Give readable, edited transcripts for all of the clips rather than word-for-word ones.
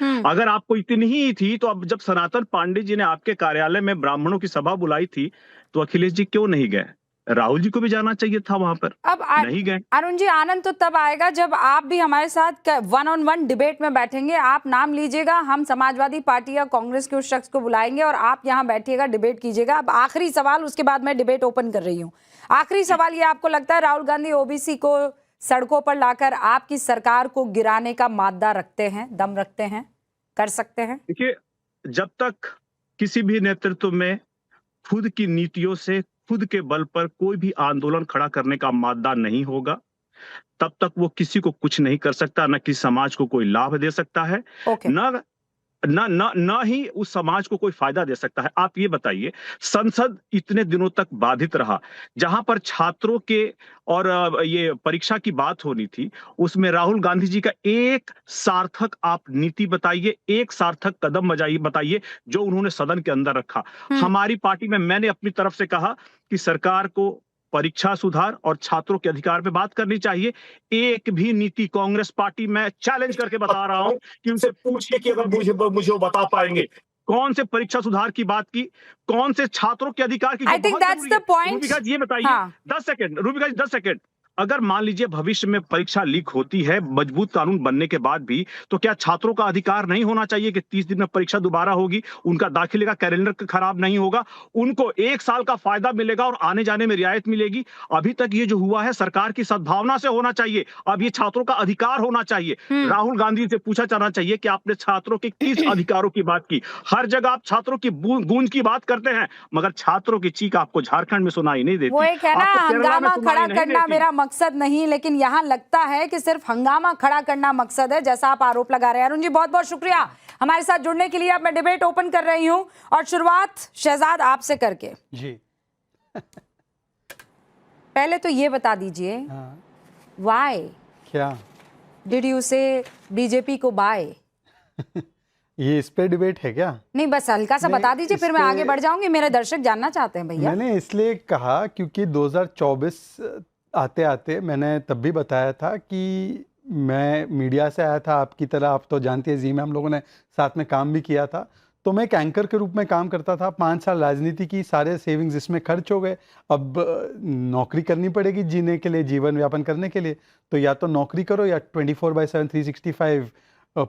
अगर आपको इतनी ही थी तो अब जब सनातन पांडे जी ने आपके कार्यालय में ब्राह्मणों की सभा बुलाई थी तो अखिलेश जी क्यों नहीं गए? राहुल जी को भी जाना चाहिए था वहां पर, अब नहीं गए। अरुण जी, आनंद तो तब आएगा जब आप भी हमारे साथ 1-on-1 डिबेट में बैठेंगे। आप नाम लीजिएगा, हम समाजवादी पार्टी या कांग्रेस के उस शख्स को बुलाएंगे और आप यहाँ बैठिएगा, डिबेट कीजिएगा। अब आखिरी सवाल, उसके बाद मैं डिबेट ओपन कर रही हूँ। आखिरी सवाल ये, आपको लगता है राहुल गांधी ओबीसी को सड़कों पर लाकर आपकी सरकार को गिराने का मादा रखते हैं, दम रखते हैं, कर सकते हैं? देखिए, जब तक किसी भी नेतृत्व में खुद की नीतियों से खुद के बल पर कोई भी आंदोलन खड़ा करने का मादा नहीं होगा, तब तक वो किसी को कुछ नहीं कर सकता, न किसी समाज को कोई लाभ दे सकता है, न न न न ही उस समाज को कोई फायदा दे सकता है। आप ये बताइए, संसद इतने दिनों तक बाधित रहा, जहां पर छात्रों के और ये परीक्षा की बात होनी थी, उसमें राहुल गांधी जी का एक सार्थक आप नीति बताइए, एक सार्थक कदम बताइए जो उन्होंने सदन के अंदर रखा। हमारी पार्टी में मैंने अपनी तरफ से कहा कि सरकार को परीक्षा सुधार और छात्रों के अधिकार पे बात करनी चाहिए। एक भी नीति कांग्रेस पार्टी में चैलेंज करके बता रहा हूं कि उनसे पूछिए कि अगर मुझे वो बता पाएंगे कौन से परीक्षा सुधार की बात की, कौन से छात्रों के अधिकार की। I think that's the point. Rubika ji ये बताइए, 10 सेकंड रूबिका जी, 10 सेकंड। अगर मान लीजिए भविष्य में परीक्षा लीक होती है मजबूत कानून बनने के बाद भी, तो क्या छात्रों का अधिकार नहीं होना चाहिए कि 30 दिन में परीक्षा दोबारा होगी, उनका दाखिले का कैलेंडर खराब नहीं होगा, उनको 1 साल का फायदा मिलेगा और आने जाने में रियायत मिलेगी? अभी तक ये जो हुआ है सरकार की सद्भावना से होना चाहिए, अब ये छात्रों का अधिकार होना चाहिए। राहुल गांधी से पूछा जाना चाहिए कि आपने छात्रों के किस अधिकारों की बात की? हर जगह आप छात्रों की गूंज की बात करते हैं, मगर छात्रों की चीख आपको झारखंड में सुनाई नहीं देती। वो एक है ना, हंगामा खड़ा करना मेरा मकसद नहीं, लेकिन यहाँ लगता है कि सिर्फ हंगामा खड़ा करना मकसद है, जैसा आप आरोप लगा रहे हैं। अरुण जी, बहुत बहुत शुक्रिया हमारे साथ जुड़ने के लिए। अब मैं डिबेट ओपन कर रही हूं और शुरुआत शहजाद आपसे करके जी। पहले तो ये बता दीजिए, व्हाई क्या डिड यू से बीजेपी को बाय? ये इस पे डिबेट है क्या? नहीं, बस हल्का सा बता दीजिए, फिर मैं आगे बढ़ जाऊंगी। मेरे दर्शक जानना चाहते हैं भैया। मैंने इसलिए कहा क्योंकि 2024 आते आते मैंने तब भी बताया था कि मैं मीडिया से आया था, आपकी तरह, आप तो जानते हैं जी में हम लोगों ने साथ में काम भी किया था, तो मैं एक एंकर के रूप में काम करता था। 5 साल राजनीति की, सारे सेविंग्स इसमें खर्च हो गए। अब नौकरी करनी पड़ेगी जीने के लिए, जीवन यापन करने के लिए, तो या तो नौकरी करो या 24/7 365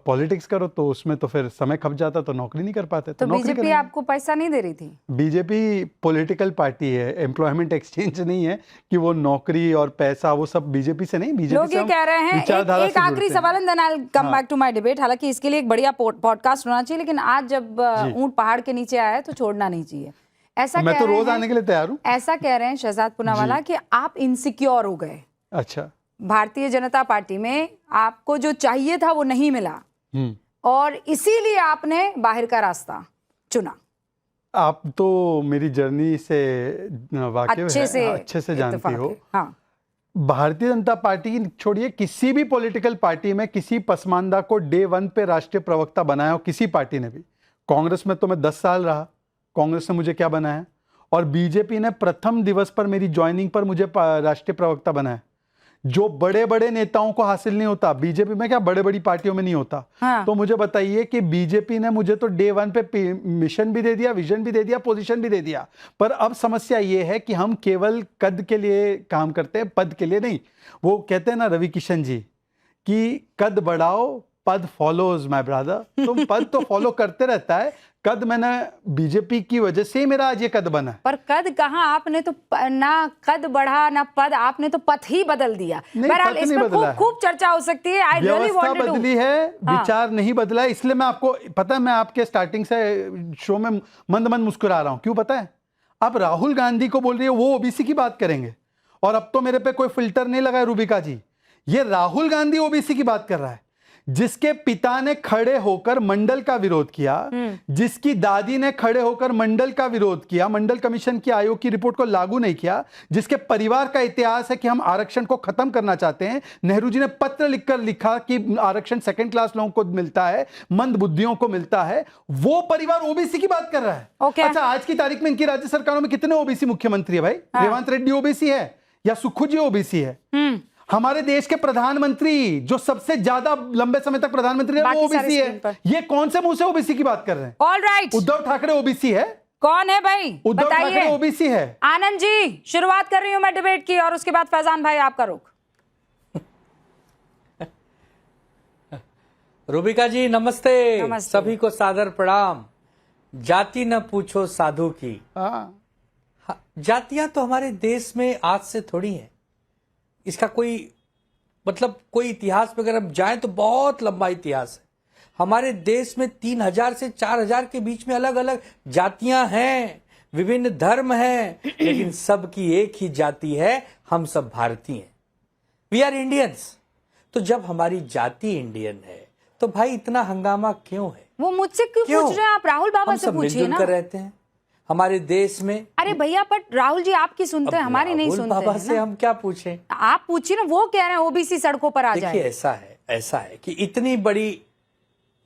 पॉलिटिक्स करो, तो उसमें तो फिर समय खप जाता, तो नौकरी नहीं कर पाते। तो बीजेपी आपको पैसा नहीं दे रही थी? बीजेपी पॉलिटिकल पार्टी है, एम्प्लॉयमेंट एक्सचेंज नहीं है कि वो नौकरी और पैसा वो सब बीजेपी से नहीं। बीजेपी लोग ये कह रहे हैं, एक आखिरी सवाल and then I will come back to my debate. हालांकि इसके लिए एक बढ़िया पॉडकास्ट होना चाहिए, लेकिन आज जब ऊंट पहाड़ के नीचे आया है तो छोड़ना नहीं चाहिए। ऐसा मैं तो रोज आने के लिए तैयार हूँ। ऐसा कह रहे हैं शहजाद पूनावाला कि आप इनसिक्योर हो गए। अच्छा। भारतीय जनता पार्टी में आपको जो चाहिए था वो नहीं मिला और इसीलिए आपने बाहर का रास्ता चुना। आप तो मेरी जर्नी से वाकिफ अच्छे से जानती हो। हाँ। भारतीय जनता पार्टी छोड़िए, किसी भी पॉलिटिकल पार्टी में किसी पसमानदा को डे 1 पे राष्ट्रीय प्रवक्ता बनाया हो, किसी पार्टी ने भी। कांग्रेस में तो मैं 10 साल रहा, कांग्रेस ने मुझे क्या बनाया, और बीजेपी ने प्रथम दिवस पर मेरी ज्वाइनिंग पर मुझे राष्ट्रीय प्रवक्ता बनाया, जो बड़े बड़े नेताओं को हासिल नहीं होता। बीजेपी में क्या, बड़े बड़ी पार्टियों में नहीं होता। हाँ। तो मुझे बताइए कि बीजेपी ने मुझे तो डे 1 पे मिशन भी दे दिया, विजन भी दे दिया, पोजीशन भी दे दिया, पर अब समस्या ये है कि हम केवल कद के लिए काम करते हैं, पद के लिए नहीं। वो कहते हैं ना रवि किशन जी कि कद बढ़ाओ, पद फॉलोज माय ब्रदर। तुम पद तो फॉलो करते रहता है, कद मैंने बीजेपी की वजह से मेरा आज ये कद बना। पर कद कहाँ, आपने तो ना कद बढ़ा ना पद, आपने तो पथ ही बदल दिया। बहरहाल इस पर खूब चर्चा हो सकती है। I really wanted to. बदली है, विचार नहीं बदला है। इसलिए मैं आपको पता है, मैं आपके स्टार्टिंग से शो में मंद मंद मुस्कुरा रहा हूं। क्यों पता है? आप राहुल गांधी को बोल रही है वो ओबीसी की बात करेंगे, और अब तो मेरे पे कोई फिल्टर नहीं लगा है रूबिका जी। ये राहुल गांधी ओबीसी की बात कर रहा है, जिसके पिता ने खड़े होकर मंडल का विरोध किया, जिसकी दादी ने खड़े होकर मंडल का विरोध किया, मंडल कमीशन की आयोग की रिपोर्ट को लागू नहीं किया, जिसके परिवार का इतिहास है कि हम आरक्षण को खत्म करना चाहते हैं। नेहरू जी ने पत्र लिखकर लिखा कि आरक्षण सेकंड क्लास लोगों को मिलता है, मंद बुद्धियों को मिलता है। वो परिवार ओबीसी की बात कर रहा है। अच्छा, आज की तारीख में इनकी राज्य सरकारों में कितने ओबीसी मुख्यमंत्री है भाई? रेवंत रेड्डी ओबीसी है या सुखू जी ओबीसी है? हमारे देश के प्रधानमंत्री जो सबसे ज्यादा लंबे समय तक प्रधानमंत्री है वो बाकी सारे ओबीसी स्क्रीन है। पर। ये कौन से मुंह से ओबीसी की बात कर रहे हैं? All right, Uddhav Thackeray OBC है? कौन है भाई उद्धव ठाकरे बताइए। ओबीसी है। आनंद जी, शुरुआत कर रही हूं मैं डिबेट की, और उसके बाद फैजान भाई आपका रुख। रूबिका जी नमस्ते। नमस्ते। सभी को सादर प्रणाम। जाति न पूछो साधु की। हाँ, जातियां तो हमारे देश में आज से थोड़ी हैं। इसका कोई मतलब कोई इतिहास में अगर हम जाएं तो बहुत लंबा इतिहास है। हमारे देश में 3000 से 4000 के बीच में अलग अलग जातियां हैं, विभिन्न धर्म हैं, लेकिन सबकी एक ही जाति है, हम सब भारतीय हैं। We are Indians. तो जब हमारी जाति इंडियन है तो भाई इतना हंगामा क्यों है? वो मुझसे क्यों पूछ रहे हैं आप? राहुल बाबा हम से सब पूछिए मिलजुल ना। कर रहते हैं हमारे देश में। अरे भैया, पर राहुल जी आपकी सुनते हैं, हमारी नहीं राहुल सुनते बाबा हैं से ना। हम क्या पूछें? आप पूछिए ना, वो कह रहे हैं ओबीसी सड़कों पर आ देखिए जाए। ऐसा है कि इतनी बड़ी,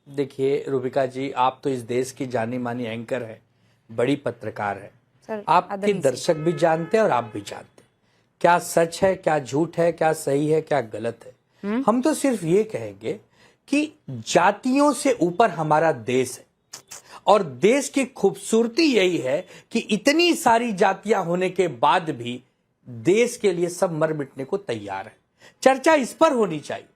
देखिए रूबिका जी, आप तो इस देश की जानी मानी एंकर है, बड़ी पत्रकार है। सर, आपके आदरणीय दर्शक भी जानते हैं और आप भी जानते हैं क्या सच है, क्या झूठ है, क्या सही है, क्या गलत है। हम तो सिर्फ ये कहेंगे कि जातियों से ऊपर हमारा देश है, और देश की खूबसूरती यही है कि इतनी सारी जातियां होने के बाद भी देश के लिए सब मर मिटने को तैयार है। चर्चा इस पर होनी चाहिए।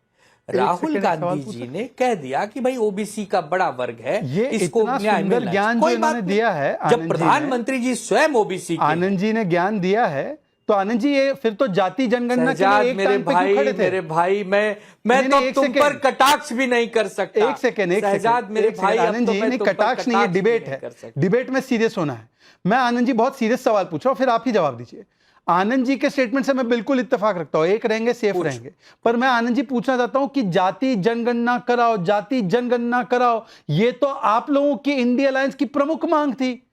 राहुल गांधी जी ने कह दिया कि भाई ओबीसी का बड़ा वर्ग है, ये इसको इतना न्याय सुंदर मिलना ज्ञान चाहिए। जो कोई इन्होंने बात नहीं। दिया है आनंद जब जी ने, प्रधानमंत्री जी स्वयं ओबीसी के आनंद जी ने ज्ञान दिया है, तो आनंद जी ये फिर तो जाति जनगणना के लिए शहजाद, एक मेरे टाइम पे क्यों भाई, खड़े थे? मेरे भाई, मैं नहीं, तो एक तुम सेकेंड। पर कटाक्ष भी नहीं कर सकता। एक सेकेंड शहजाद मेरे भाई, अब आनंद तो जी मैं नहीं, तुम पर कटाक्ष नहीं, ये कटाक्ष भी डिबेट नहीं है। कर सकता। डिबेट में सीरियस होना है। मैं आनंद जी बहुत सीरियस सवाल पूछ रहा हूं, फिर आप ही जवाब दीजिए। आनंद जी के स्टेटमेंट से मैं बिल्कुल इत्तेफाक रखता हूं, एक रहेंगे सेफ रहेंगे, पर मैं आनंद जी पूछना चाहता हूं कि जाति जनगणना कराओ, जाति जनगणना कराओ, ये तो आप लोगों की इंडिया अलायंस की प्रमुख मांग थी।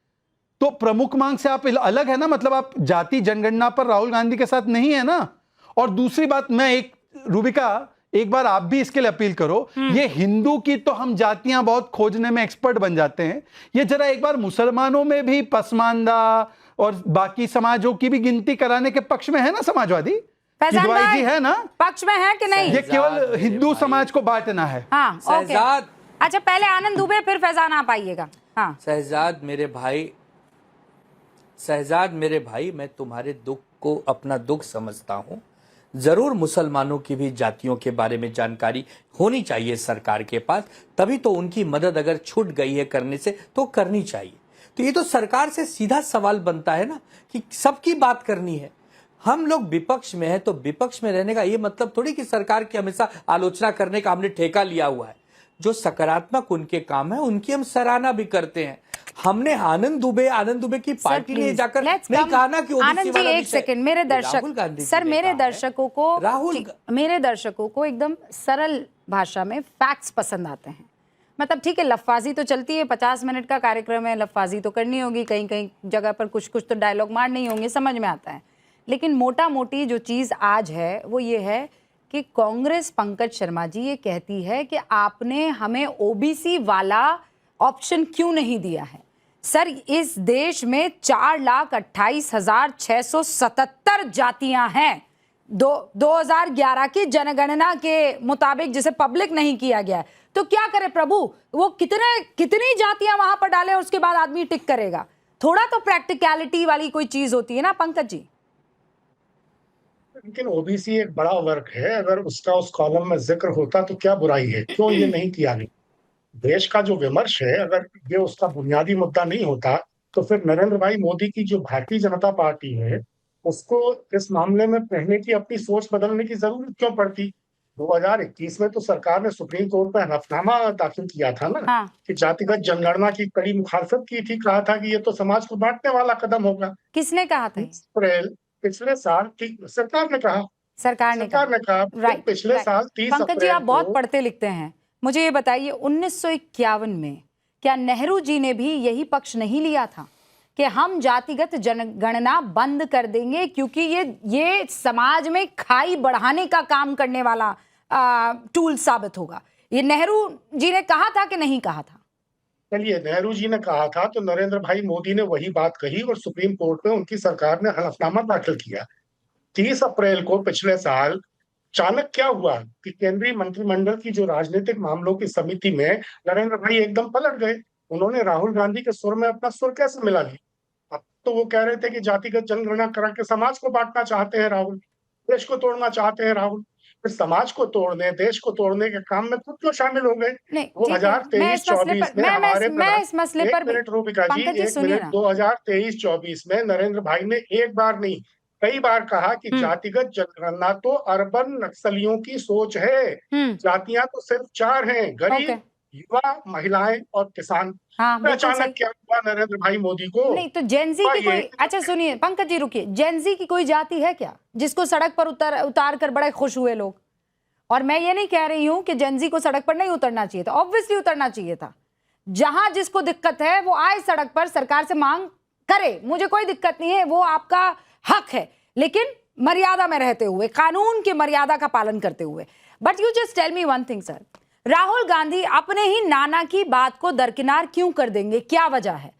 तो प्रमुख मांग से आप अलग है ना, मतलब आप जाति जनगणना पर राहुल गांधी के साथ नहीं है ना। और दूसरी बात, मैं एक रूबिका, एक बार आप भी इसके लिए अपील करो, ये हिंदू की तो हम जातियां बहुत खोजने में एक्सपर्ट बन जाते हैं, ये जरा एक बार मुसलमानों में भी पसमानदा और बाकी समाजों की भी गिनती कराने के पक्ष में है ना समाजवादी? फैजान किदवाई भाई जी है ना? पक्ष में है कि नहीं? ये केवल हिंदू समाज को बांटना है। हाँ, ओके। शहजाद, अच्छा, पहले आनंद दुबे, फिर फैजान आप आइएगा। हाँ, शहजाद मेरे भाई, मैं तुम्हारे दुख को अपना दुख समझता हूं। जरूर मुसलमानों की भी जातियों के बारे में जानकारी होनी चाहिए सरकार के पास, तभी तो उनकी मदद अगर छूट गई है करने से तो करनी चाहिए। तो ये तो सरकार से सीधा सवाल बनता है ना कि सबकी बात करनी है। हम लोग विपक्ष में हैं तो विपक्ष में रहने का ये मतलब थोड़ी कि सरकार की हमेशा आलोचना करने का हमने ठेका लिया हुआ है। जो सकारात्मक उनके काम है उनकी हम सराहना भी करते हैं। हमने आनंद दुबे की पार्टी लिए जाकर नहीं कहा ना कि आनंद जी एक सेकंड, मेरे दर्शक सर, मेरे दर्शकों को एकदम सरल भाषा में फैक्ट्स पसंद आते हैं। मतलब ठीक है, लफ्फाजी तो चलती है, 50 मिनट का कार्यक्रम है, लफ्फाजी तो करनी होगी, कहीं कहीं जगह पर कुछ कुछ तो डायलॉग मारने ही होंगे, समझ में आता है। लेकिन मोटा मोटी जो चीज़ आज है वो ये है कि कांग्रेस, पंकज शर्मा जी ये कहती है कि आपने हमें ओबीसी वाला ऑप्शन क्यों नहीं दिया है। सर, इस देश में 4,28,677 जातियां हैं। 2011 की जनगणना के मुताबिक, जिसे पब्लिक नहीं किया गया है, तो क्या करे प्रभु, वो कितनी जातियां वहां पर डालें और उसके बाद आदमी टिक करेगा। थोड़ा तो प्रैक्टिकलिटी वाली कोई चीज होती है ना पंकज जी। लेकिन ओबीसी एक बड़ा वर्ग है, अगर उसका उस कॉलम में जिक्र होता तो क्या बुराई है, क्यों ये नहीं किया गया? देश का जो विमर्श है, अगर ये उसका बुनियादी मुद्दा नहीं होता तो फिर नरेंद्र भाई मोदी की जो भारतीय जनता पार्टी है उसको इस मामले में पहले की अपनी सोच बदलने की जरूरत क्यों पड़ती? 2021 में तो सरकार ने सुप्रीम कोर्ट में हलफनामा दाखिल किया था ना। हाँ। कि जातिगत जनगणना की कड़ी मुखालफत की थी, कहा था कि ये तो समाज को बांटने वाला कदम होगा। किसने कहा था? अप्रैल पिछले साल सरकार ने कहा, सरकार ने कहा। राइट, पिछले साल 30 पंकज जी, आप अप्रैल बहुत को पढ़ते लिखते हैं, मुझे ये बताइए 1951 में क्या नेहरू जी ने भी यही पक्ष नहीं लिया था कि हम जातिगत जनगणना बंद कर देंगे क्योंकि ये समाज में खाई बढ़ाने का काम करने वाला टूल साबित होगा? ये नेहरू जी ने कहा था कि नहीं कहा था? चलिए, नेहरू जी ने कहा था तो नरेंद्र भाई मोदी ने वही बात कही और सुप्रीम कोर्ट में उनकी सरकार ने हलफनामा दाखिल किया। 30 अप्रैल को पिछले साल अचानक क्या हुआ कि केंद्रीय मंत्रिमंडल की जो राजनीतिक मामलों की समिति में नरेंद्र भाई एकदम पलट गए। उन्होंने राहुल गांधी के सुर में अपना सुर कैसे मिला लिया? अब तो वो कह रहे थे कि जातिगत जनगणना करा के समाज को बांटना चाहते हैं राहुल, देश को तोड़ना चाहते हैं राहुल। फिर समाज को तोड़ने, देश को तोड़ने के काम में खुद क्यों शामिल हो गए? नहीं, वो ठीक है, मैं 2023-24 में हमारे मैं इस मसले पर एक मिनट रूबिका जी, पंकज जी एक सुनिए मिनट, ना। 2023-24 में नरेंद्र भाई ने एक बार नहीं कई बार कहा कि जातिगत जनगणना तो अर्बन नक्सलियों की सोच है। जातियां तो सिर्फ 4 हैं, गरीब, युवा, महिलाएं और किसान। हाँ, बिल्कुल अचानक सही। क्या हुआ नरेंद्र भाई मोदी को? नहीं तो जेनजी की कोई, अच्छा सुनिए पंकज जी रुकिए, जेनजी की कोई जाति है क्या जिसको सड़क पर उतार कर बड़े खुश हुए लोग? और मैं ये नहीं कह रही हूं कि जेनजी को सड़क पर नहीं उतरना चाहिए था, ऑब्वियसली उतरना चाहिए था। जहां जिसको दिक्कत है वो आए सड़क पर, सरकार से मांग करे, मुझे कोई दिक्कत नहीं है, वो आपका हक है, लेकिन मर्यादा में रहते हुए, कानून की मर्यादा का पालन करते हुए। But you just tell me one thing sir, Rahul Gandhi अपने ही नाना की बात को दरकिनार क्यों कर देंगे? क्या वजह है?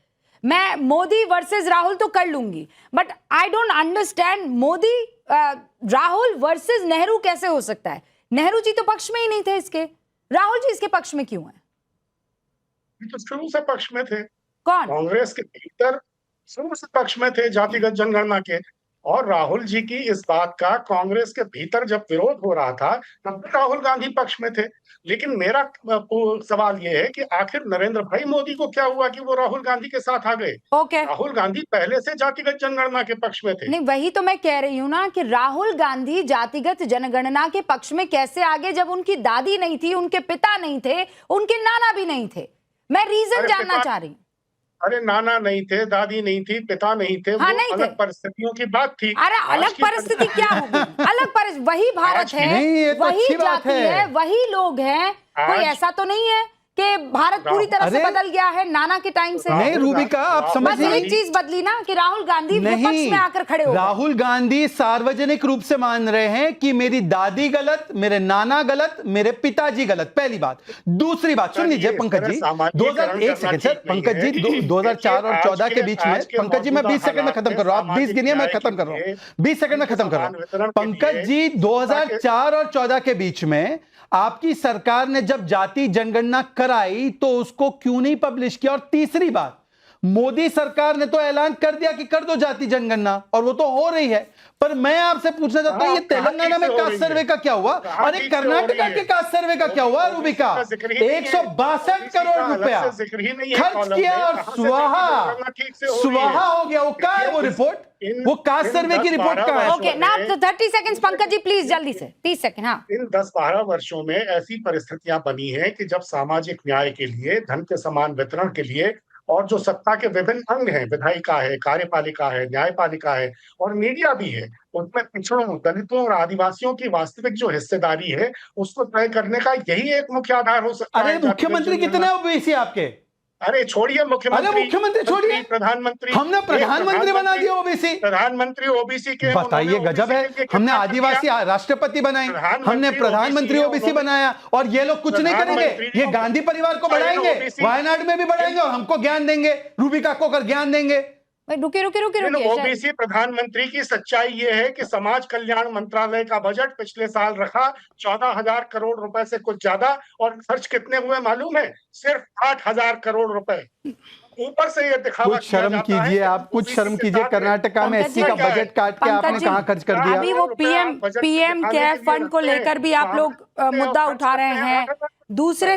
मैं मोदी वर्सेस राहुल तो कर लूंगी, but I don't understand Modi Rahul versus Nehru कैसे हो सकता है? नेहरू जी तो पक्ष में ही नहीं थे इसके, राहुल जी इसके पक्ष में क्यों है? तो शुरू से पक्ष में थे। कौन? कांग्रेस के भीतर शुरू से पक्ष में थे जातिगत जनगणना के। और राहुल जी की इस बात का कांग्रेस के भीतर जब विरोध हो रहा था तब राहुल गांधी पक्ष में थे। लेकिन मेरा सवाल यह है कि आखिर नरेंद्र भाई मोदी को क्या हुआ कि वो राहुल गांधी के साथ आ गए? राहुल गांधी पहले से जातिगत जनगणना के पक्ष में थे। नहीं, वही तो मैं कह रही हूं ना कि राहुल गांधी जातिगत जनगणना के पक्ष में कैसे आगे जब उनकी दादी नहीं थी, उनके पिता नहीं थे, उनके नाना भी नहीं थे? मैं रीजन जानना चाह रही हूँ। अरे नाना नहीं थे, दादी नहीं थी, पिता नहीं थे, हाँ, वो नहीं अलग थे। परिस्थितियों की बात थी। अरे अलग परिस्थिति क्या होगी? अलग परिस्थिति, वही भारत है, नहीं, ये तो वही अच्छी बात जाति है, वही लोग हैं। कोई ऐसा तो नहीं है कि भारत पूरी तरह से बदल गया है नाना के टाइम से। नहीं रूबिका, आप बस समझिए, एक चीज बदली ना कि राहुल गांधी विपक्ष में आकर खड़े हो गए। राहुल गांधी सार्वजनिक रूप से मान रहे हैं कि मेरी दादी गलत, मेरे नाना गलत, मेरे पिताजी गलत। पहली बात। दूसरी बात सुन लीजिए पंकज जी, 2001 सेकंड सर, पंकज जी 2004 और 14 के बीच में, पंकज जी मैं 20 सेकंड में खत्म कर रहा हूं, आप 20 गिनिए, मैं खत्म कर रहा हूं, 20 सेकंड में खत्म कर रहा हूं। पंकज जी 2004 और 14 के बीच में आपकी सरकार ने जब जाति जनगणना कराई तो उसको क्यों नहीं पब्लिश किया? और तीसरी बात, मोदी सरकार ने तो ऐलान कर दिया कि कर दो जाति जनगणना, और वो तो हो रही है। पर मैं आपसे पूछना चाहता हूं, ये तेलंगाना में कास्ट सर्वे का क्या हुआ? अरे कर्नाटका के कास्ट सर्वे का क्या हुआ रूबिका? 162 करोड़ रुपया खर्च किया और सुवाहा हो गया। वो कहां है वो रिपोर्ट? वो कास्ट सर्वे की रिपोर्ट कहां है? ओके ना, तो 30 सेकंड्स पंकज जी प्लीज जल्दी से, 30 सेकंड। हाँ, इन 10-12 वर्षों में ऐसी परिस्थितियां बनी हैं कि जब सामाजिक न्याय के लिए, धन के समान वितरण के लिए, और जो सत्ता के विभिन्न अंग हैं, विधायिका है, कार्यपालिका है, न्यायपालिका है और मीडिया भी है, उसमें पिछड़ों, दलितों और आदिवासियों की वास्तविक जो हिस्सेदारी है उसको तय करने का यही एक मुख्य आधार हो सकता है। अरे मुख्यमंत्री कितने ओबीसी आपके? अरे छोड़िए मुख्यमंत्री छोड़िए, प्रधानमंत्री, हमने प्रधानमंत्री बना दिया ओबीसी। प्रधानमंत्री ओबीसी के, बताइए, गजब है। हमने आदिवासी राष्ट्रपति बनाई, हमने प्रधानमंत्री ओबीसी बनाया, और ये लोग कुछ नहीं करेंगे। ये गांधी परिवार को बढ़ाएंगे, वायनाड में भी बढ़ाएंगे और हमको ज्ञान देंगे, रूबिका को कर ज्ञान देंगे। रुके। ओबीसी प्रधानमंत्री की सच्चाई ये है कि समाज कल्याण मंत्रालय का बजट पिछले साल रखा 14,000 करोड़ रुपए से कुछ ज्यादा, और खर्च कितने हुए मालूम है? सिर्फ 8,000 करोड़ रुपए। ऊपर से ये दिखावा, कुछ शर्म कीजिए आप, कुछ शर्म कीजिए। कर्नाटका में एससी का बजट काट के आपने कहां खर्च कर दिया? अभी वो पीएम केयर फंड को लेकर भी आप लोग मुद्दा उठा रहे हैं, दूसरे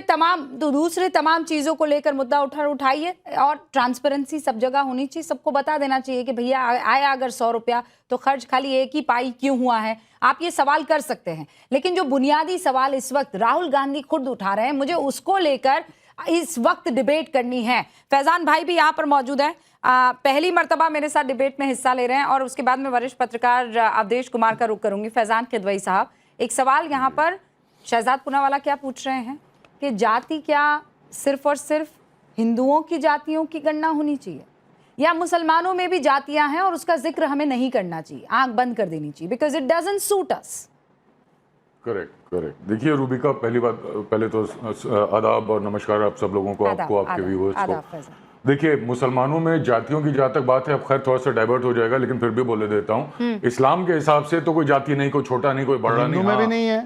तमाम चीजों को लेकर मुद्दा उठाइए। और ट्रांसपेरेंसी सब जगह होनी चाहिए, सबको बता देना चाहिए कि भैया आया अगर 100 रुपया तो खर्च खाली एक ही पाई क्यों हुआ है। आप ये सवाल कर सकते हैं, लेकिन जो बुनियादी सवाल इस वक्त राहुल गांधी खुद उठा रहे हैं, मुझे उसको लेकर इस वक्त डिबेट करनी है। फैजान भाई भी यहाँ पर मौजूद है, पहली मर्तबा मेरे साथ डिबेट में हिस्सा ले रहे हैं, और उसके बाद में वरिष्ठ पत्रकार अवधेश कुमार का रुख करूंगी। फैजान किदवई साहब, एक सवाल यहाँ पर शहजाद पूनावाला क्या पूछ रहे हैं कि जाति क्या सिर्फ और सिर्फ हिंदुओं की जातियों की गणना होनी चाहिए, या मुसलमानों में भी जातियां हैं और उसका जिक्र हमें नहीं करना चाहिए, आंख बंद कर देनी चाहिए, because it doesn't suit us? Correct. देखिए रूबिका, पहले तो आदाब और नमस्कार आप सब लोगों को, आपको, आपके व्यूअर्स को। देखिए, मुसलमानों में जातियों की जहां तक बात है, अब खैर थोड़ा सा डाइवर्ट हो जाएगा, लेकिन फिर भी बोले देता हूं, इस्लाम के हिसाब से तो कोई जाति नहीं, कोई छोटा नहीं, कोई बड़ा नहीं। हिंदू में भी नहीं है।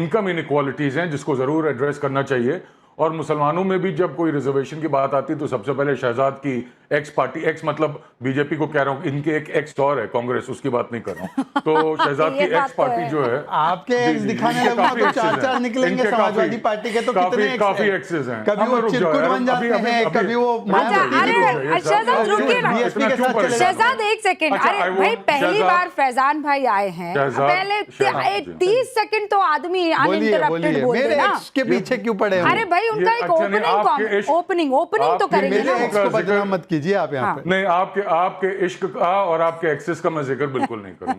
इनकम इनइक्वालिटीज हैं जिसको जरूर एड्रेस करना चाहिए। और मुसलमानों में भी जब कोई रिजर्वेशन की बात आती है तो सबसे पहले शहजाद की एक्स पार्टी, एक्स मतलब बीजेपी को कह रहा हूँ, इनके एक एक्स और है कांग्रेस, उसकी बात नहीं कर रहा हूँ, तो शहजाद की एक्स पार्टी जो है, आपके एक्स दिखाने लगा तो चार निकलेंगे समाजवादी पार्टी के, तो कितने एक्स काफी हैं? एक्सेस हैं। कभी वो चिरकुट बन जाते हैं, कभी वो शहजाद रुकिए ना, बीएसपी के साथ चले शहजाद एक सेकंड। अच्छा, अरे भाई पहली बार फैजान भाई आए हैं, पहले 30 सेकंड तो आदमी अनइंटरप्टेड बोल मेरे देना। एक्स के पीछे क्यों पड़े हैं? अरे भाई उनका एक ओपनिंग तो करेंगे मेरे ना। एक्स को बदनाम मत कीजिए आप यहाँ पे। नहीं, आपके इश्क का और आपके एक्सेस का मैं जिक्र बिल्कुल नहीं करूंगा।